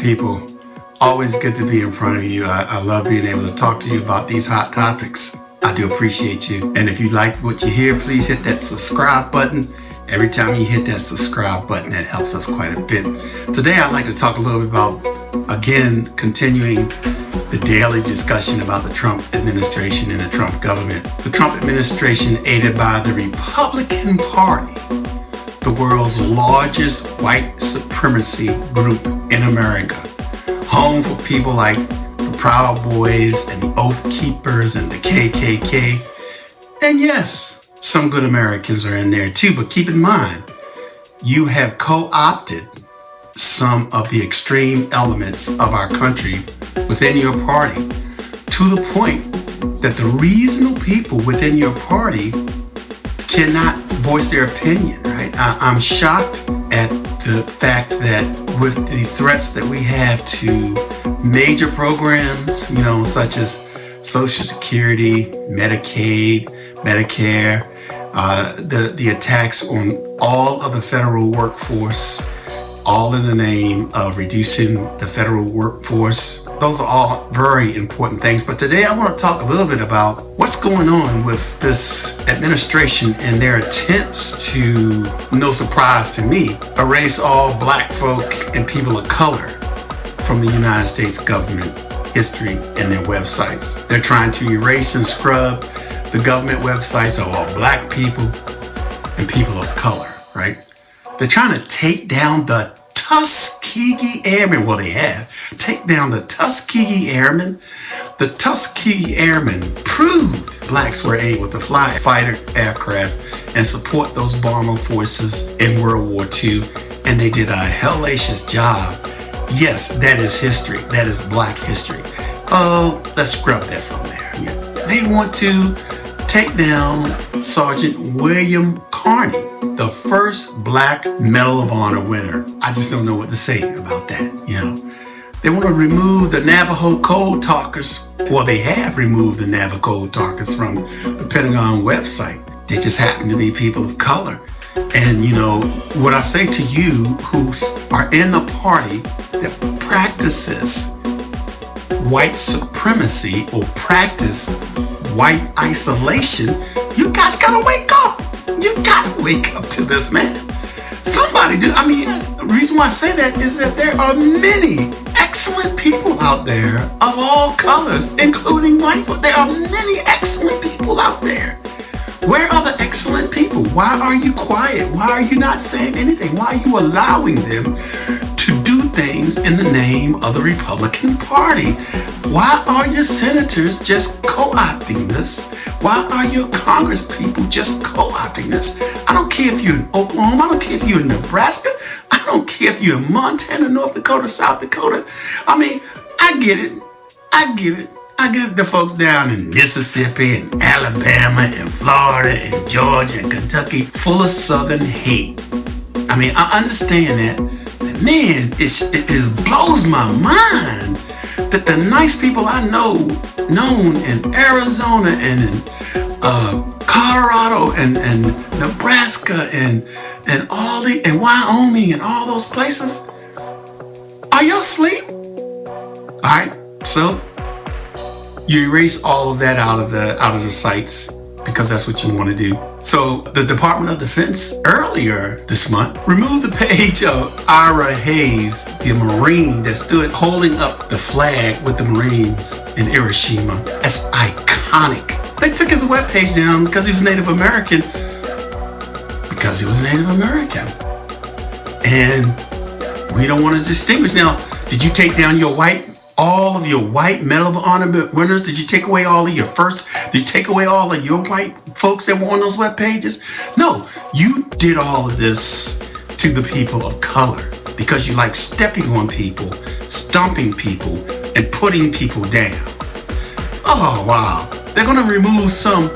people. Always good to be in front of you. I love being able to talk to you about these hot topics. I do appreciate you. And if you like what you hear, please hit that subscribe button. Every time you hit that subscribe button, that helps us quite a bit. Today, I'd like to talk a little bit about, again, continuing the daily discussion about the Trump administration and the Trump government. The Trump administration, aided by the Republican Party, the world's largest white supremacy group in America, home for people like the Proud Boys and the Oath Keepers and the KKK. And yes, some good Americans are in there too, but keep in mind, you have co-opted some of the extreme elements of our country within your party to the point that the reasonable people within your party cannot voice their opinion, right? I'm shocked at the fact that with the threats that we have to major programs, such as Social Security, Medicaid, Medicare, the attacks on all of the federal workforce, all in the name of reducing the federal workforce. Those are all very important things. But today I want to talk a little bit about what's going on with this administration and their attempts to, no surprise to me, erase all black folk and people of color from the United States government history and their websites. They're trying to erase and scrub the government websites of all black people and people of color, right? They're trying to take down the Tuskegee Airmen. Well, they have. Take down the Tuskegee Airmen. The Tuskegee Airmen proved blacks were able to fly fighter aircraft and support those bomber forces in World War II. And they did a hellacious job. Yes, that is history. That is black history. Oh, let's scrub that from there. Yeah. They want to take down Sergeant William Carney, the first black Medal of Honor winner. I just don't know what to say about that, They want to remove the Navajo code talkers. Well, they have removed the Navajo code talkers from the Pentagon website. They just happen to be people of color. And, what I say to you who are in the party that practices white supremacy or practice white isolation, you guys gotta wake up. You gotta wake up to this, man. Somebody do. The reason why I say that is that there are many excellent people out there of all colors, including white folk. There are many excellent people out there. Where are the excellent people? Why are you quiet? Why are you not saying anything? Why are you allowing them to do things in the name of the Republican Party? Why are your senators just co-opting this? Why are your Congress people just co-opting this? I don't care if you're in Oklahoma. I don't care if you're in Nebraska. I don't care if you're in Montana, North Dakota, South Dakota. I get it. I get the folks down in Mississippi and Alabama and Florida and Georgia and Kentucky full of Southern hate. I understand that. But man, it just blows my mind that the nice people I known in Arizona and in Colorado and Nebraska and Wyoming and all those places, are y'all asleep? All right, so you erase all of that out of the sites because that's what you want to do. So the Department of Defense earlier this month removed the page of Ira Hayes, the Marine that stood holding up the flag with the Marines in Hiroshima. That's iconic. They took his webpage down because he was Native American. And we don't want to distinguish. Now, did you take down all of your white Medal of Honor winners? Did you take away all of your first? Did you take away all of your white folks that were on those web pages? No, you did all of this to the people of color because you like stepping on people, stomping people, and putting people down. Oh, wow. They're going to remove some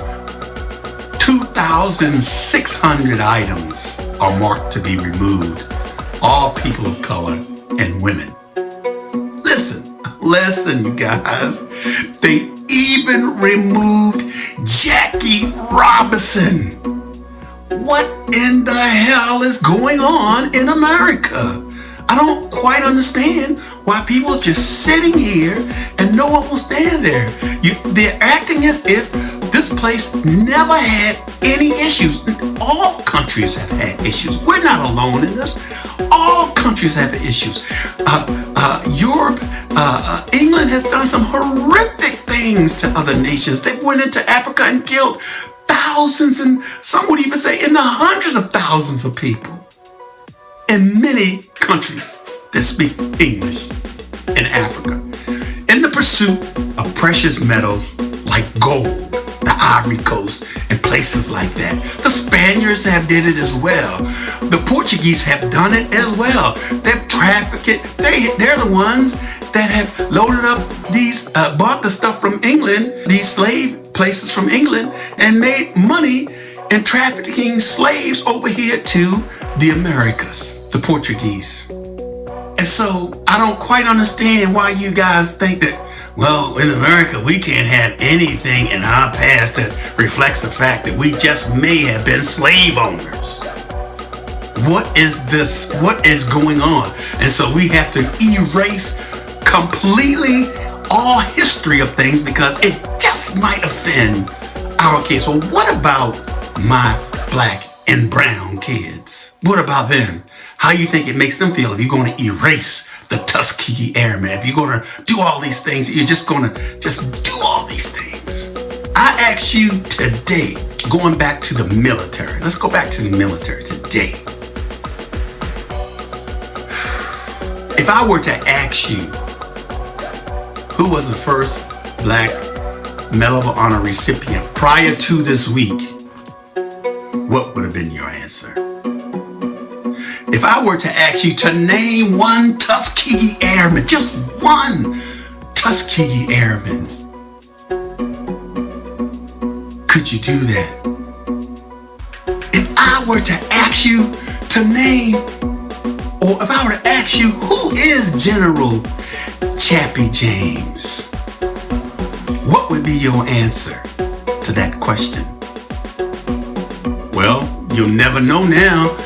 2,600 items are marked to be removed. All people of color and women. Listen, you guys. They even removed Jackie Robinson. What in the hell is going on in America? I don't quite understand why people are just sitting here and no one will stand there. They're acting as if this place never had any issues. All countries have had issues. We're not alone in this. All countries have issues. Europe, England has done some horrific things to other nations. They went into Africa and killed thousands, and some would even say in the hundreds of thousands of people. In many countries that speak English in Africa, in the pursuit of precious metals like gold, the Ivory Coast, and places like that. The Spaniards have did it as well. The Portuguese have done it as well. They've trafficked it. They're the ones that have loaded up bought the stuff from England, these slave places from England, and made money in trafficking slaves over here to the Americas, the Portuguese. And so I don't quite understand why you guys think that, well, in America, we can't have anything in our past that reflects the fact that we just may have been slave owners. What is this? What is going on? And so we have to erase completely all history of things because it just might offend our kids. So what about my black and brown kids? What about them? How you think it makes them feel if you're going to erase the Tuskegee Airmen? If you're going to do all these things, you're just going to do all these things. I ask you today, going back to the military. Let's go back to the military today. If I were to ask you, who was the first black Medal of Honor recipient prior to this week, what would have been your answer? If I were to ask you to name one Tuskegee Airman, just one Tuskegee Airman, could you do that? If I were to ask you to name, or if I were to ask you, who is General Chappie James? What would be your answer to that question? Well, you'll never know now.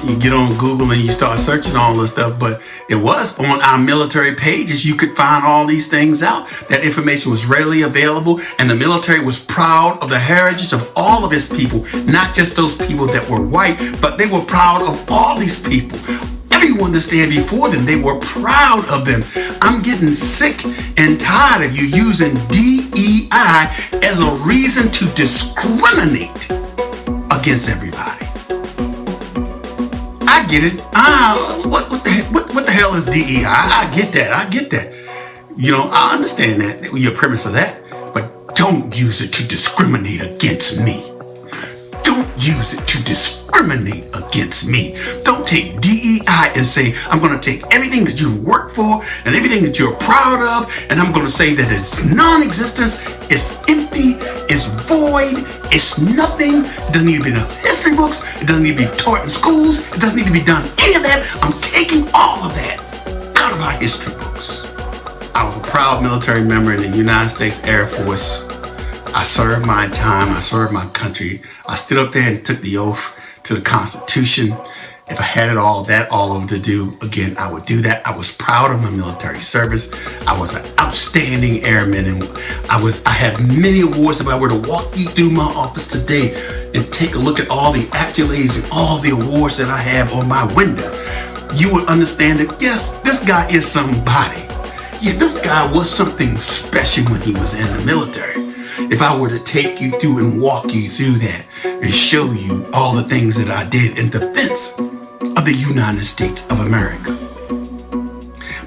You get on Google and you start searching all this stuff, but it was on our military pages. You could find all these things out. That information was readily available, and the military was proud of the heritage of all of its people, not just those people that were white, but they were proud of all these people. Everyone that stand before them, they were proud of them. I'm getting sick and tired of you using DEI as a reason to discriminate against everybody. I get it. What the hell is DEI? I get that. You know, I understand that, your premise of that, but don't use it to discriminate against me. Don't use it to discriminate against me. Don't take DEI and say, I'm going to take everything that you've worked for and everything that you're proud of, and I'm going to say that it's non-existence, it's empty, it's void, it's nothing. It doesn't need to be in the history books. It doesn't need to be taught in schools. It doesn't need to be done any of that. I'm taking all of that out of our history books. I was a proud military member in the United States Air Force. I served my time. I served my country. I stood up there and took the oath to the Constitution. If I had it all over to do again, I would do that. I was proud of my military service. I was an outstanding airman, and I have many awards. If I were to walk you through my office today and take a look at all the accolades and all the awards that I have on my window, you would understand that yes, this guy is somebody. Yeah, this guy was something special when he was in the military. If I were to take you through and walk you through that and show you all the things that I did in defense of the United States of America.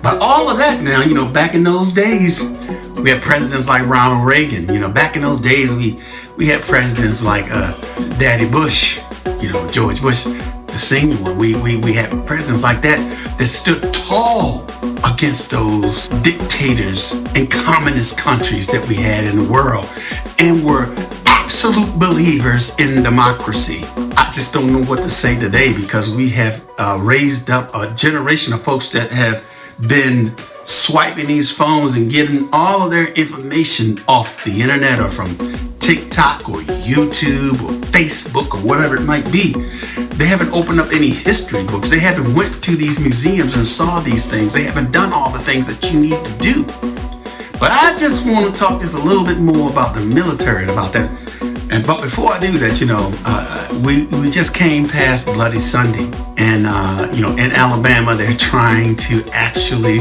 But all of that now, back in those days, we had presidents like Ronald Reagan. Back in those days, we had presidents like Daddy Bush, George Bush, the senior one. We had presidents like that stood tall against those dictators and communist countries that we had in the world and were absolute believers in democracy. I just don't know what to say today because we have raised up a generation of folks that have been swiping these phones and getting all of their information off the internet or from TikTok or YouTube or Facebook or whatever it might be. They haven't opened up any history books. They haven't went to these museums and saw these things. They haven't done all the things that you need to do. But I just want to talk just a little bit more about the military and about that. But before I do that, we just came past Bloody Sunday, and in Alabama they're trying to actually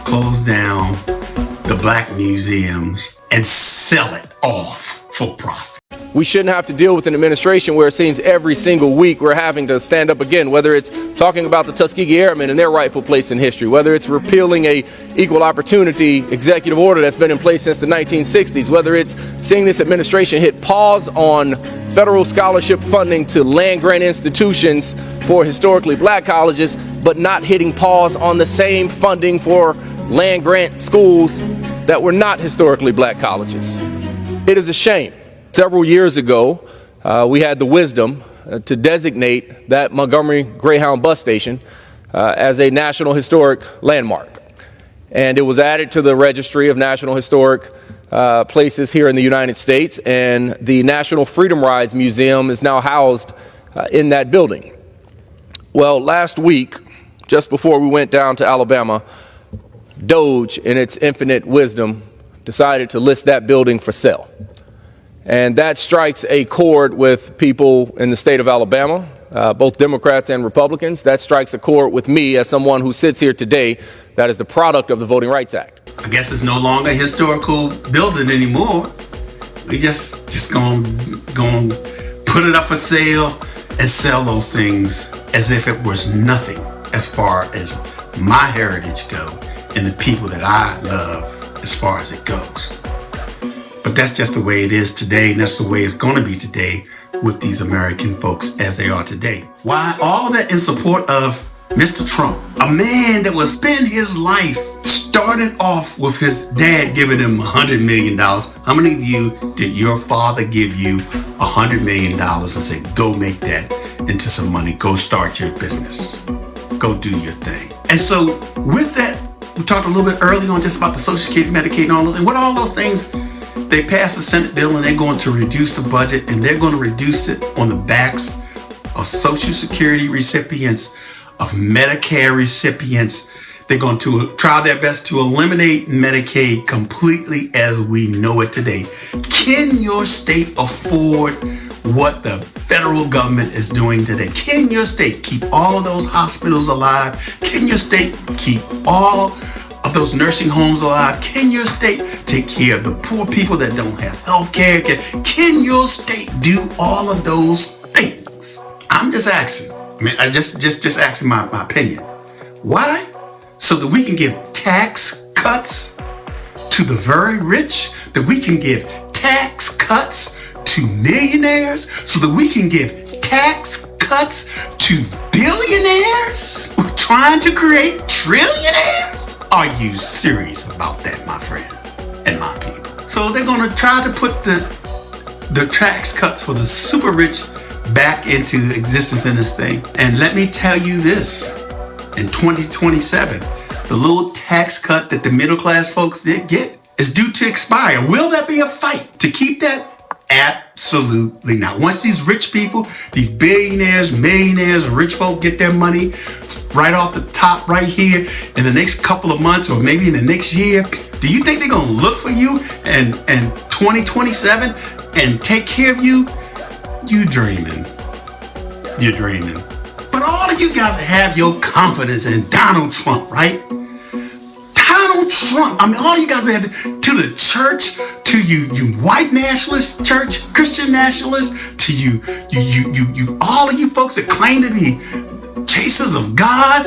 close down the black museums and sell it off for profit. We shouldn't have to deal with an administration where it seems every single week we're having to stand up again, whether it's talking about the Tuskegee Airmen and their rightful place in history, whether it's repealing a equal opportunity executive order that's been in place since the 1960s, whether it's seeing this administration hit pause on federal scholarship funding to land-grant institutions for historically black colleges, but not hitting pause on the same funding for land-grant schools that were not historically black colleges. It is a shame. Several years ago, we had the wisdom to designate that Montgomery Greyhound bus station as a National Historic Landmark. And it was added to the Registry of National Historic Places here in the United States, and the National Freedom Rides Museum is now housed in that building. Well, last week, just before we went down to Alabama, DOGE, in its infinite wisdom, decided to list that building for sale. And that strikes a chord with people in the state of Alabama, both Democrats and Republicans. That strikes a chord with me as someone who sits here today that is the product of the Voting Rights Act. I guess it's no longer a historical building anymore. We just gonna put it up for sale and sell those things as if it was nothing as far as my heritage go and the people that I love as far as it goes. But that's just the way it is today, and that's the way it's going to be today with these American folks as they are today. Why? All of that in support of Mr. Trump, a man that will spend his life starting off with his dad giving him $100 million. How many of you did your father give you $100 million and say, go make that into some money, go start your business, go do your thing? And so with that, we talked a little bit early on just about the Social Security, Medicaid, and all those, and what all those things. They passed the Senate bill and they're going to reduce the budget, and they're going to reduce it on the backs of Social Security recipients, of Medicare recipients. They're going to try their best to eliminate Medicaid completely as we know it today. Can your state afford what the federal government is doing today? Can your state keep all of those hospitals alive? Can your state keep all of those nursing homes alive? Can your state take care of the poor people that don't have health care? Can your state do all of those things? I'm just asking. I just asking my opinion. Why? So that we can give tax cuts to the very rich, that we can give tax cuts to millionaires, so that we can give tax cuts to billionaires. We're trying to create trillionaires. Are you serious about that, my friend and my people? So they're going to try to put the tax cuts for the super rich back into existence in this thing. And let me tell you this, in 2027, the little tax cut that the middle class folks did get is due to expire. Will there be a fight to keep that? Absolutely not. Once these rich people, these billionaires, millionaires, and rich folk get their money right off the top right here in the next couple of months or maybe in the next year, do you think they're going to look for you in 2027 and take care of you? You dreaming. You're dreaming. But all of you guys have your confidence in Donald Trump, right? Donald Trump. I mean, all you guys have to the church, to you white nationalists, church, Christian nationalists, to you, all of you folks that claim to be chasers of God.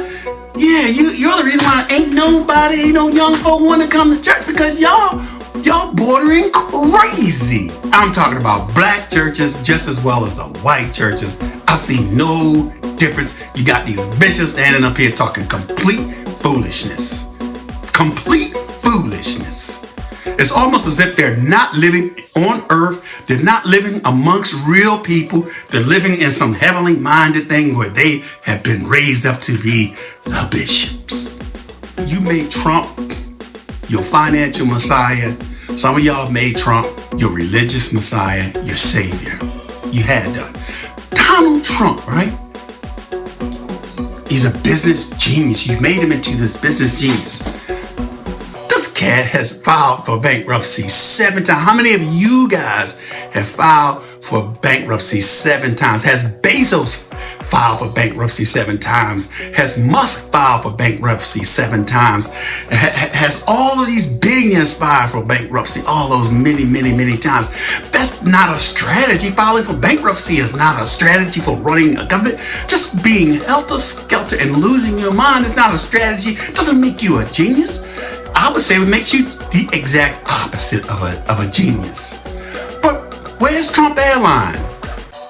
Yeah, you're the reason why ain't no young folk want to come to church, because y'all bordering crazy. I'm talking about black churches just as well as the white churches. I see no difference. You got these bishops standing up here talking complete foolishness. Complete foolishness. It's almost as if they're not living on earth. They're not living amongst real people. They're living in some heavenly minded thing where they have been raised up to be the bishops. You made Trump your financial messiah. Some of y'all made Trump your religious messiah, your savior. You had done. Donald Trump, right? He's a business genius. You made him into this business genius. This cat has filed for bankruptcy 7 times. How many of you guys have filed for bankruptcy 7 times? Has Bezos filed for bankruptcy 7 times? Has Musk filed for bankruptcy 7 times? Has all of these billionaires filed for bankruptcy all those many times? That's not a strategy. Filing for bankruptcy is not a strategy for running a government. Just being helter-skelter and losing your mind is not a strategy. It doesn't make you a genius. I would say it makes you the exact opposite of a genius. But where's Trump Airline?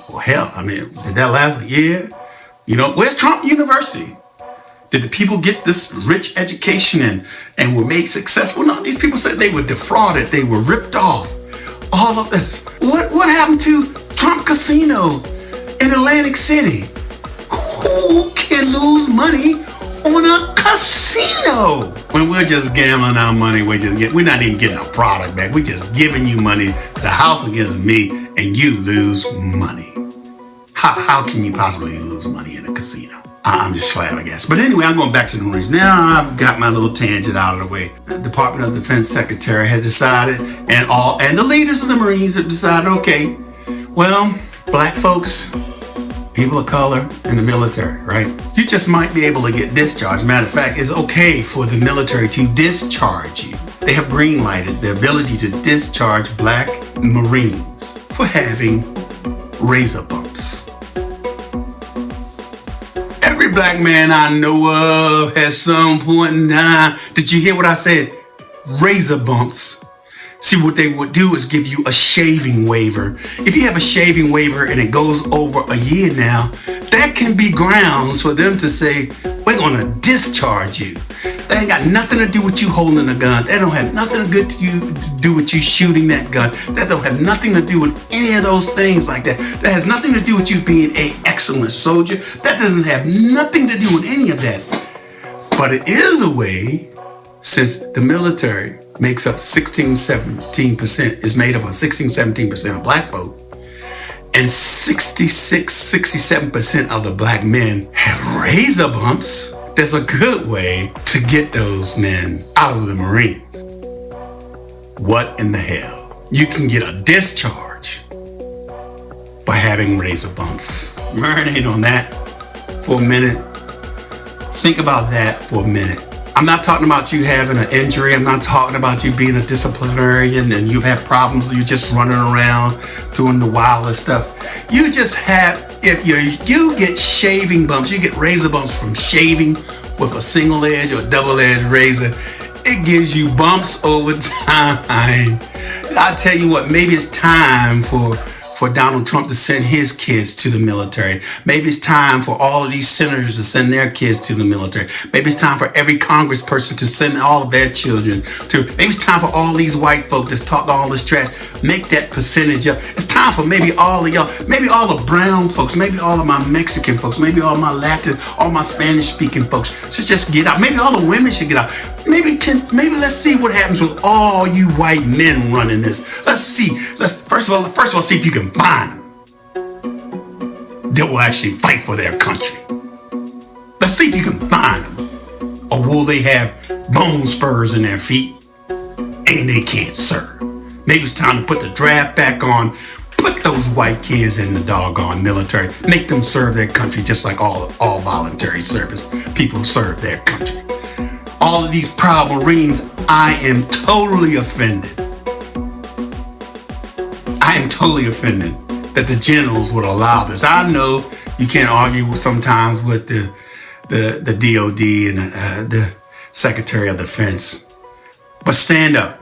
Well, hell, I mean, did that last a year? You know, where's Trump University? Did the people get this rich education and were made successful? No, these people said they were defrauded. They were ripped off. All of this. What happened to Trump Casino in Atlantic City? Who can lose money on a casino? When we're just gambling our money, we're not even getting a product back. We're just giving you money to the house against me, and you lose money. How can you possibly lose money in a casino? I'm just flabbergasted. But anyway, I'm going back to the Marines. Now I've got my little tangent out of the way. The Department of Defense Secretary has decided, and the leaders of the Marines have decided, okay, well, black folks, people of color in the military, right? You just might be able to get discharged. Matter of fact, it's okay for the military to discharge you. They have green-lighted the ability to discharge black Marines for having razor bumps. Every black man I know of at some point in time, did you hear what I said? Razor bumps. See, what they would do is give you a shaving waiver. If you have a shaving waiver and it goes over a year now, that can be grounds for them to say, we're going to discharge you. That ain't got nothing to do with you holding a gun. That don't have nothing to do with you shooting that gun. That don't have nothing to do with any of those things like that. That has nothing to do with you being an excellent soldier. That doesn't have nothing to do with any of that. But it is a way, since the military makes up 16-17%, is made up of 16-17% of black folk, and 66-67% of the black men have razor bumps. There's a good way to get those men out of the Marines. What in the hell? You can get a discharge by having razor bumps. Marinate on that for a minute. Think about that for a minute. I'm not talking about you having an injury. I'm not talking about you being a disciplinarian and you've had problems. You're just running around doing the wildest stuff. You just have, if you get shaving bumps, you get razor bumps from shaving with a single edge or a double edge razor. It gives you bumps over time. I'll tell you what, maybe it's time for Donald Trump to send his kids to the military. Maybe it's time for all of these senators to send their kids to the military. Maybe it's time for every congressperson to send all of their children to. Maybe it's time for all these white folk that's talk all this trash. Make that percentage up. It's time for maybe all of y'all, maybe all the brown folks, maybe all of my Mexican folks, maybe all my Latin, all my Spanish speaking folks should just get out. Maybe all the women should get out. Maybe let's see what happens with all you white men running this. Let's see. First of all see if you can find them that will actually fight for their country. Let's see if you can find them. Or will they have bone spurs in their feet and they can't serve? Maybe it's time to put the draft back on. Put those white kids in the doggone military. Make them serve their country just like all voluntary service people serve their country. All of these proud Marines, I am totally offended. I am totally offended that the generals would allow this. I know you can't argue sometimes with the DOD and the Secretary of Defense, but stand up.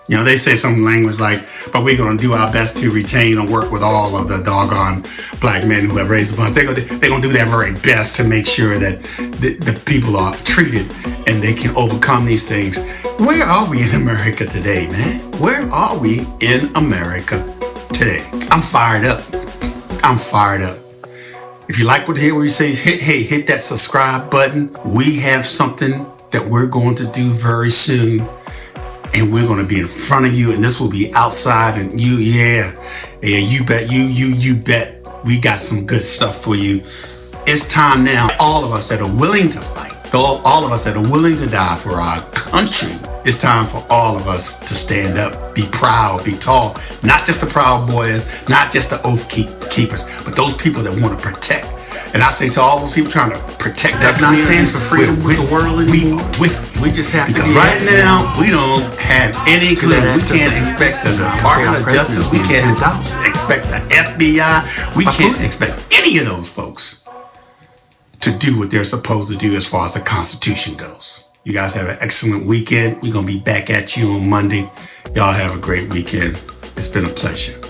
You know, they say some language like, but we're going to do our best to retain and work with all of the doggone black men who have raised bumps. They're going to do their very best to make sure that the people are treated and they can overcome these things. Where are we in America today, man? Where are we in America today? I'm fired up. If you like what we say, hit that subscribe button. We have something that we're going to do very soon. And we're going to be in front of you, and this will be outside, and you bet we got some good stuff for you. It's time now, all of us that are willing to fight, all of us that are willing to die for our country, it's time for all of us to stand up, be proud, be tall. Not just the Proud Boys, not just the oath keepers, but those people that want to protect. And I say to all those people trying to protect that not stand for freedom with the world anymore. We just have because right now we don't have any clue. We can't expect the Department of Justice. We can't expect the FBI. We can't expect any of those folks to do what they're supposed to do as far as the Constitution goes. You guys have an excellent weekend. We're going to be back at you on Monday. Y'all have a great weekend. It's been a pleasure.